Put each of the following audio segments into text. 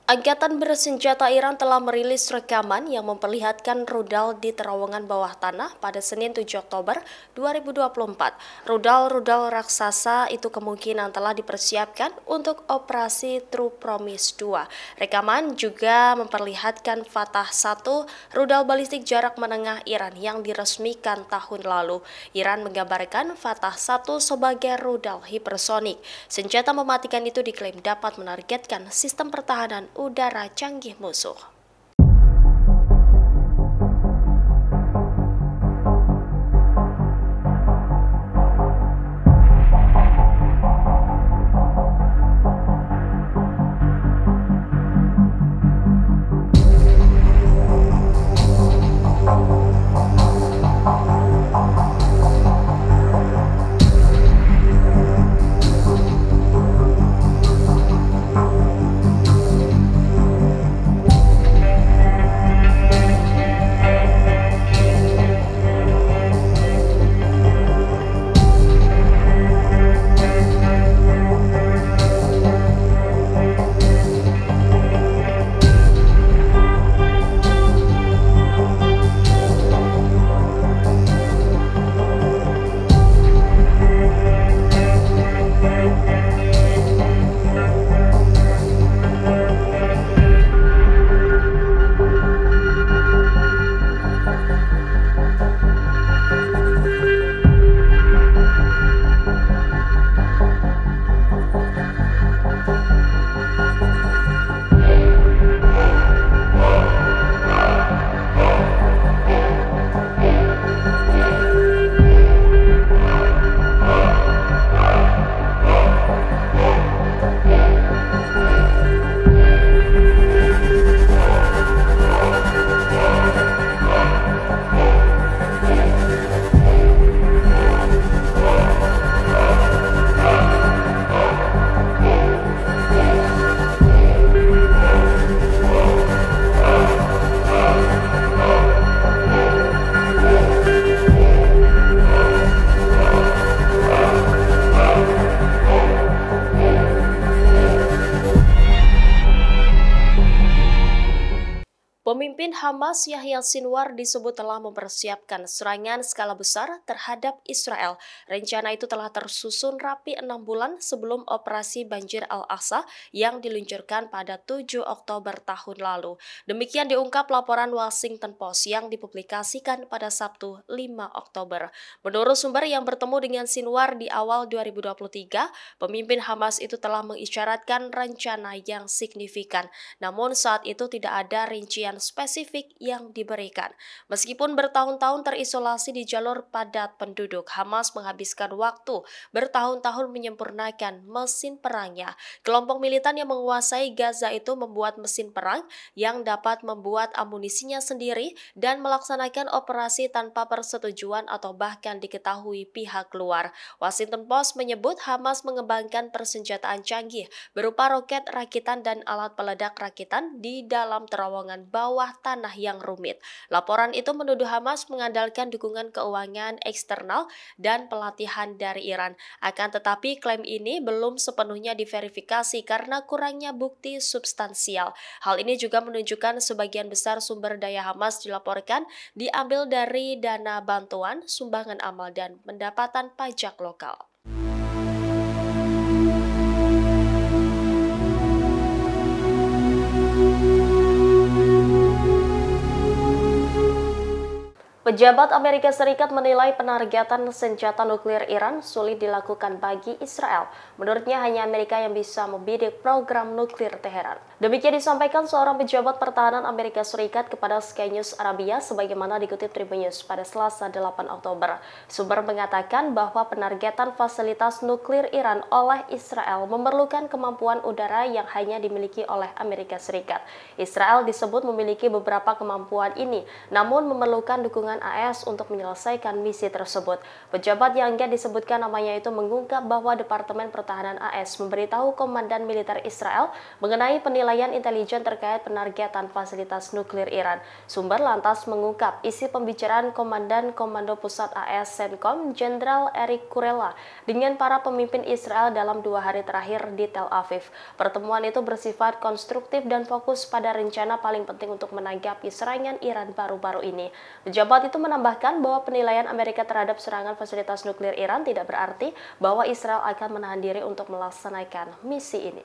Angkatan bersenjata Iran telah merilis rekaman yang memperlihatkan rudal di terowongan bawah tanah pada Senin 7 Oktober 2024. Rudal-rudal raksasa itu kemungkinan telah dipersiapkan untuk operasi True Promise 2. Rekaman juga memperlihatkan Fatah 1, rudal balistik jarak menengah Iran yang diresmikan tahun lalu. Iran menggambarkan Fatah 1 sebagai rudal hipersonik. Senjata mematikan itu diklaim dapat menargetkan sistem pertahanan udara canggih musuh. Pemimpin Hamas Yahya Sinwar disebut telah mempersiapkan serangan skala besar terhadap Israel. Rencana itu telah tersusun rapi 6 bulan sebelum operasi Banjir Al-Aqsa yang diluncurkan pada 7 Oktober tahun lalu. Demikian diungkap laporan Washington Post yang dipublikasikan pada Sabtu 5 Oktober. Menurut sumber yang bertemu dengan Sinwar di awal 2023, pemimpin Hamas itu telah mengisyaratkan rencana yang signifikan. Namun saat itu tidak ada rincian spesifik yang diberikan. Meskipun bertahun-tahun terisolasi di jalur padat penduduk, Hamas menghabiskan waktu bertahun-tahun menyempurnakan mesin perangnya. Kelompok militan yang menguasai Gaza itu membuat mesin perang yang dapat membuat amunisinya sendiri dan melaksanakan operasi tanpa persetujuan atau bahkan diketahui pihak luar. Washington Post menyebut Hamas mengembangkan persenjataan canggih berupa roket rakitan dan alat peledak rakitan di dalam terowongan bawah tanah yang rumit. Laporan itu menuduh Hamas mengandalkan dukungan keuangan eksternal dan pelatihan dari Iran. Akan tetapi klaim ini belum sepenuhnya diverifikasi karena kurangnya bukti substansial. Hal ini juga menunjukkan sebagian besar sumber daya Hamas dilaporkan diambil dari dana bantuan, sumbangan amal, dan pendapatan pajak lokal. Pejabat Amerika Serikat menilai penargetan senjata nuklir Iran sulit dilakukan bagi Israel. Menurutnya hanya Amerika yang bisa membidik program nuklir Teheran. Demikian disampaikan seorang pejabat pertahanan Amerika Serikat kepada Sky News Arabia sebagaimana dikutip Tribun News pada Selasa 8 Oktober. Sumber mengatakan bahwa penargetan fasilitas nuklir Iran oleh Israel memerlukan kemampuan udara yang hanya dimiliki oleh Amerika Serikat. Israel disebut memiliki beberapa kemampuan ini, namun memerlukan dukungan dengan AS untuk menyelesaikan misi tersebut. Pejabat yang enggan disebutkan namanya itu mengungkap bahwa Departemen Pertahanan AS memberitahu Komandan Militer Israel mengenai penilaian intelijen terkait penargetan fasilitas nuklir Iran. Sumber lantas mengungkap isi pembicaraan Komandan Komando Pusat AS CENTCOM Jenderal Eric Kurella dengan para pemimpin Israel dalam 2 hari terakhir di Tel Aviv. Pertemuan itu bersifat konstruktif dan fokus pada rencana paling penting untuk menanggapi serangan Iran baru-baru ini. Pejabat itu menambahkan bahwa penilaian Amerika terhadap serangan fasilitas nuklir Iran tidak berarti bahwa Israel akan menahan diri untuk melaksanakan misi ini.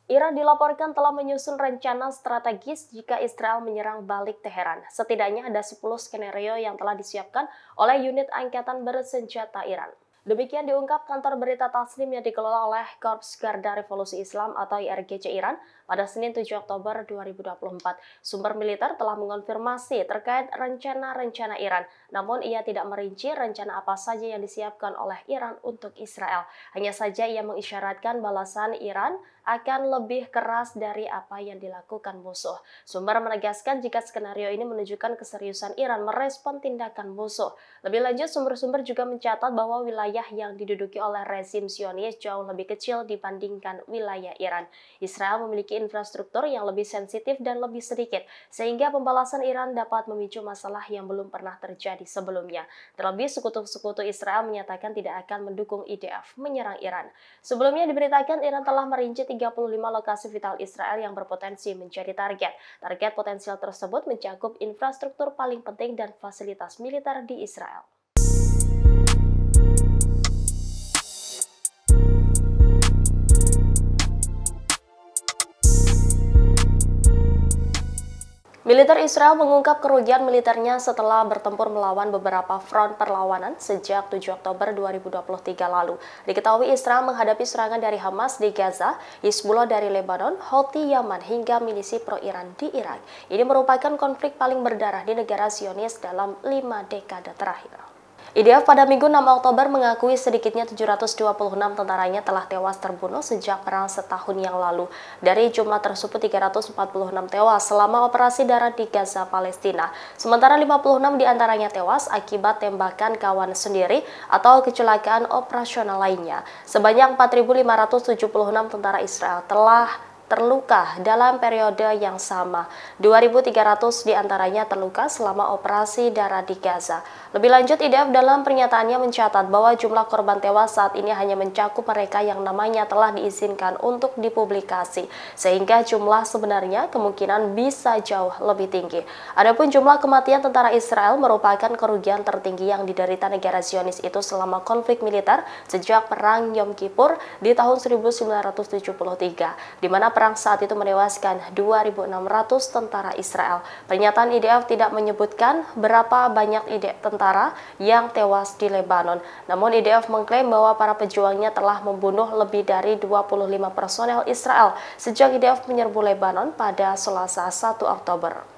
Iran dilaporkan telah menyusun rencana strategis jika Israel menyerang balik Teheran. Setidaknya ada 10 skenario yang telah disiapkan oleh unit angkatan bersenjata Iran. Demikian diungkap kantor berita Tasnim yang dikelola oleh Korps Garda Revolusi Islam atau IRGC Iran pada Senin 7 Oktober 2024. Sumber militer telah mengonfirmasi terkait rencana-rencana Iran, namun ia tidak merinci rencana apa saja yang disiapkan oleh Iran untuk Israel. Hanya saja ia mengisyaratkan balasan Iran akan lebih keras dari apa yang dilakukan musuh. Sumber menegaskan jika skenario ini menunjukkan keseriusan Iran merespon tindakan musuh. Lebih lanjut, sumber-sumber juga mencatat bahwa wilayah yang diduduki oleh rezim Zionis jauh lebih kecil dibandingkan wilayah Iran. Israel memiliki infrastruktur yang lebih sensitif dan lebih sedikit, sehingga pembalasan Iran dapat memicu masalah yang belum pernah terjadi sebelumnya. Terlebih, sekutu-sekutu Israel menyatakan tidak akan mendukung IDF menyerang Iran. Sebelumnya diberitakan Iran telah merinci 35 lokasi vital Israel yang berpotensi menjadi target. Target potensial tersebut mencakup infrastruktur paling penting dan fasilitas militer di Israel. Militer Israel mengungkap kerugian militernya setelah bertempur melawan beberapa front perlawanan sejak 7 Oktober 2023 lalu. Diketahui Israel menghadapi serangan dari Hamas di Gaza, Hizbullah dari Lebanon, Houthi Yaman, hingga milisi pro-Iran di Irak. Ini merupakan konflik paling berdarah di negara Zionis dalam 5 dekade terakhir. IDF pada Minggu 6 Oktober mengakui sedikitnya 726 tentaranya telah tewas terbunuh sejak perang setahun yang lalu. Dari jumlah tersebut 346 tewas selama operasi darat di Gaza, Palestina. Sementara 56 diantaranya tewas akibat tembakan kawan sendiri atau kecelakaan operasional lainnya. Sebanyak 4.576 tentara Israel telah terluka dalam periode yang sama. 2.300 diantaranya terluka selama operasi darat di Gaza. Lebih lanjut, IDF dalam pernyataannya mencatat bahwa jumlah korban tewas saat ini hanya mencakup mereka yang namanya telah diizinkan untuk dipublikasi, sehingga jumlah sebenarnya kemungkinan bisa jauh lebih tinggi. Adapun jumlah kematian tentara Israel merupakan kerugian tertinggi yang diderita negara Zionis itu selama konflik militer sejak Perang Yom Kippur di tahun 1973, di mana perang saat itu menewaskan 2.600 tentara Israel. Pernyataan IDF tidak menyebutkan berapa banyak tentara yang tewas di Lebanon. Namun IDF mengklaim bahwa para pejuangnya telah membunuh lebih dari 25 personel Israel sejak IDF menyerbu Lebanon pada Selasa 1 Oktober.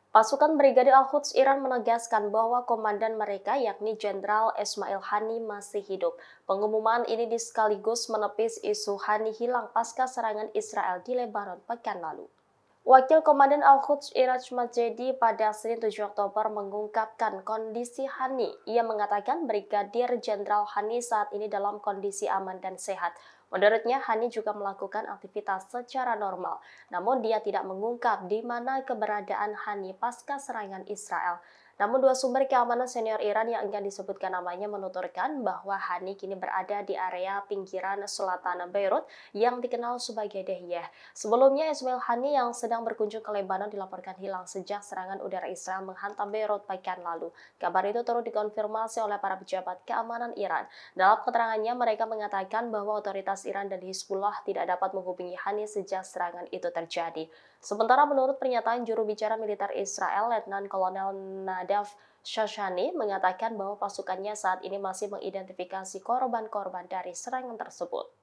Pasukan Brigade Al-Quds Iran menegaskan bahwa komandan mereka yakni Jenderal Ismail Hani masih hidup. Pengumuman ini sekaligus menepis isu Hani hilang pasca serangan Israel di Lebanon pekan lalu. Wakil Komandan Al-Quds Iraj Majedi pada Senin 7 Oktober mengungkapkan kondisi Hani. Ia mengatakan Brigadir Jenderal Hani saat ini dalam kondisi aman dan sehat. Menurutnya, Hani juga melakukan aktivitas secara normal, namun dia tidak mengungkap di mana keberadaan Hani pasca serangan Israel. Namun dua sumber keamanan senior Iran yang enggan disebutkan namanya menuturkan bahwa Hani kini berada di area pinggiran selatan Beirut yang dikenal sebagai Dehiyeh. Sebelumnya, Ismail Hani yang sedang berkunjung ke Lebanon dilaporkan hilang sejak serangan udara Israel menghantam Beirut pekan lalu. Kabar itu turut dikonfirmasi oleh para pejabat keamanan Iran. Dalam keterangannya, mereka mengatakan bahwa otoritas Iran dan Hizbullah tidak dapat menghubungi Hani sejak serangan itu terjadi. Sementara menurut pernyataan juru bicara militer Israel, Letnan Kolonel Nadav Shoshani mengatakan bahwa pasukannya saat ini masih mengidentifikasi korban-korban dari serangan tersebut.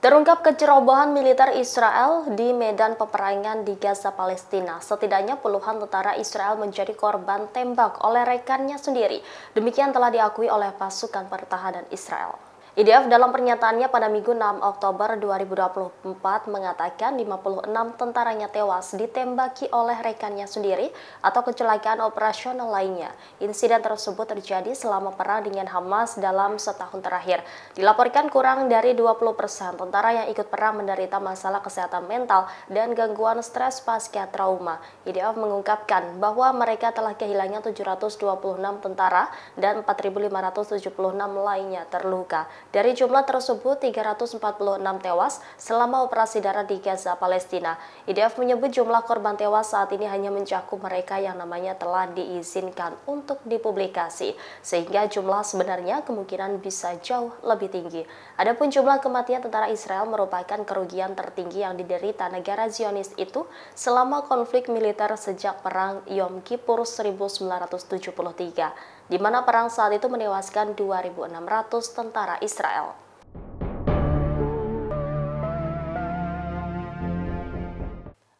Terungkap kecerobohan militer Israel di medan peperangan di Gaza, Palestina. Setidaknya puluhan tentara Israel menjadi korban tembak oleh rekannya sendiri. Demikian telah diakui oleh pasukan pertahanan Israel. IDF dalam pernyataannya pada Minggu 6 Oktober 2024 mengatakan 56 tentaranya tewas ditembaki oleh rekannya sendiri atau kecelakaan operasional lainnya. Insiden tersebut terjadi selama perang dengan Hamas dalam setahun terakhir. Dilaporkan kurang dari 20% tentara yang ikut perang menderita masalah kesehatan mental dan gangguan stres pasca trauma. IDF mengungkapkan bahwa mereka telah kehilangan 726 tentara dan 4.576 lainnya terluka. Dari jumlah tersebut, 346 tewas selama operasi darat di Gaza, Palestina. IDF menyebut jumlah korban tewas saat ini hanya mencakup mereka yang namanya telah diizinkan untuk dipublikasi, sehingga jumlah sebenarnya kemungkinan bisa jauh lebih tinggi. Adapun jumlah kematian tentara Israel merupakan kerugian tertinggi yang diderita negara Zionis itu selama konflik militer sejak Perang Yom Kippur 1973. Di mana perang saat itu menewaskan 2.600 tentara Israel.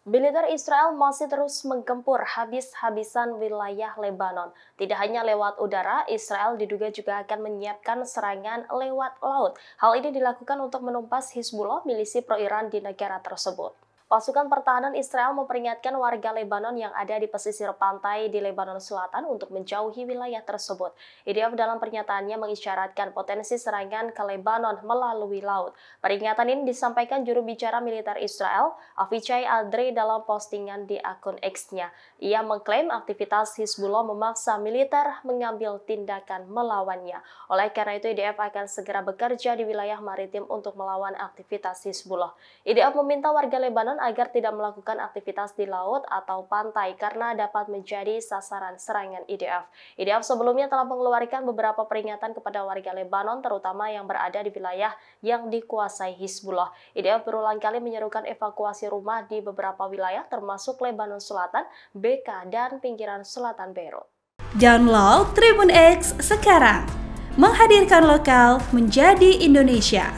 Militer Israel masih terus menggempur habis-habisan wilayah Lebanon. Tidak hanya lewat udara, Israel diduga juga akan menyiapkan serangan lewat laut. Hal ini dilakukan untuk menumpas Hizbullah, milisi pro-Iran di negara tersebut. Pasukan pertahanan Israel memperingatkan warga Lebanon yang ada di pesisir pantai di Lebanon Selatan untuk menjauhi wilayah tersebut. IDF dalam pernyataannya mengisyaratkan potensi serangan ke Lebanon melalui laut. Peringatan ini disampaikan juru bicara militer Israel, Avichai Adri, dalam postingan di akun X-nya. Ia mengklaim aktivitas Hizbullah memaksa militer mengambil tindakan melawannya. Oleh karena itu, IDF akan segera bekerja di wilayah maritim untuk melawan aktivitas Hizbullah. IDF meminta warga Lebanon agar tidak melakukan aktivitas di laut atau pantai karena dapat menjadi sasaran serangan IDF. IDF sebelumnya telah mengeluarkan beberapa peringatan kepada warga Lebanon, terutama yang berada di wilayah yang dikuasai Hizbullah. IDF berulang kali menyerukan evakuasi rumah di beberapa wilayah termasuk Lebanon Selatan, BK, dan pinggiran selatan Beirut. Download Tribun X sekarang, menghadirkan lokal menjadi Indonesia.